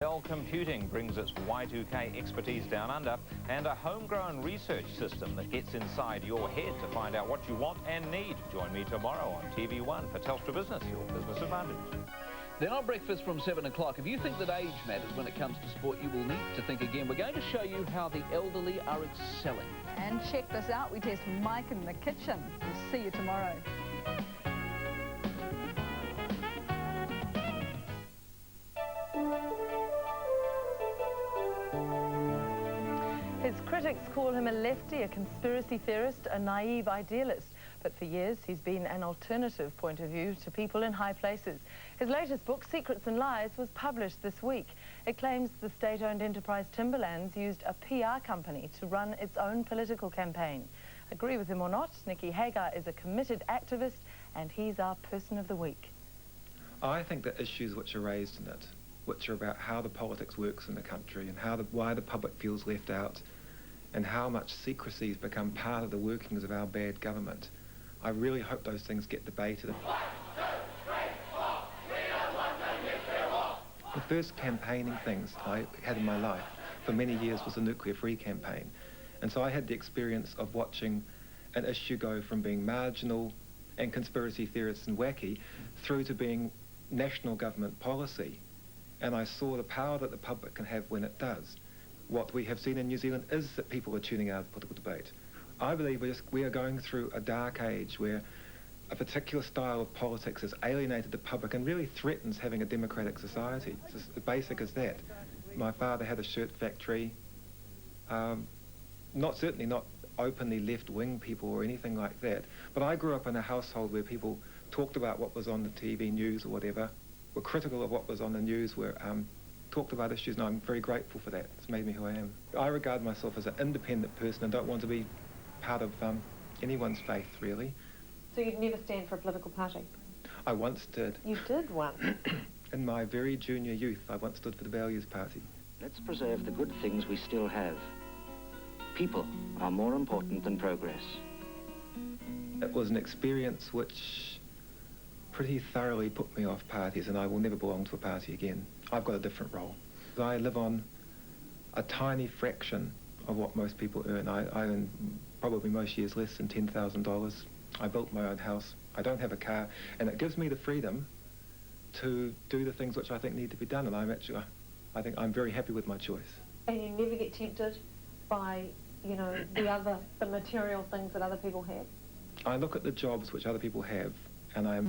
Dell Computing brings its Y2K expertise down under and a homegrown research system that gets inside your head to find out what you want and need. Join me tomorrow on TV1 for Telstra Business, your business advantage. Then on breakfast from 7 o'clock, if you think that age matters when it comes to sport, you will need to think again. We're going to show you how the elderly are excelling. And check this out, we test Mike in the kitchen. We'll see you tomorrow. His critics call him a lefty, a conspiracy theorist, a naive idealist. But for years, he's been an alternative point of view to people in high places. His latest book, Secrets and Lies, was published this week. It claims the state-owned enterprise Timberlands used a PR company to run its own political campaign. Agree with him or not, Nicky Hagar is a committed activist, and he's our person of the week. I think the issues which are raised in it, which are about how the politics works in the country and why the public feels left out and how much secrecy has become part of the workings of our bad government, I really hope those things get debated. 1, 2, 3, 4. We don't want no nuclear war. The first campaigning things I had in my life for many years was the nuclear-free campaign. And so I had the experience of watching an issue go from being marginal and conspiracy theorists and wacky through to being national government policy. And I saw the power that the public can have when it does. What we have seen in New Zealand is that people are tuning out of political debate. I believe we are going through a dark age where a particular style of politics has alienated the public and really threatens having a democratic society. It's as basic as that. My father had a shirt factory, certainly not openly left-wing people or anything like that, but I grew up in a household where people talked about what was on the TV news or whatever, were critical of what was on the news, talked about issues, and I'm very grateful for that. It's made me who I am. I regard myself as an independent person and don't want to be part of anyone's faith, really. So you'd never stand for a political party? I once did. You did once? In my very junior youth, I once stood for the Values Party. Let's preserve the good things we still have. People are more important than progress. It was an experience which pretty thoroughly put me off parties, and I will never belong to a party again. I've got a different role. I live on a tiny fraction of what most people earn. I earn probably most years less than $10,000. I built my own house. I don't have a car, and it gives me the freedom to do the things which I think need to be done, and I think I'm very happy with my choice. And you never get tempted by, the material things that other people have? I look at the jobs which other people have, and I'm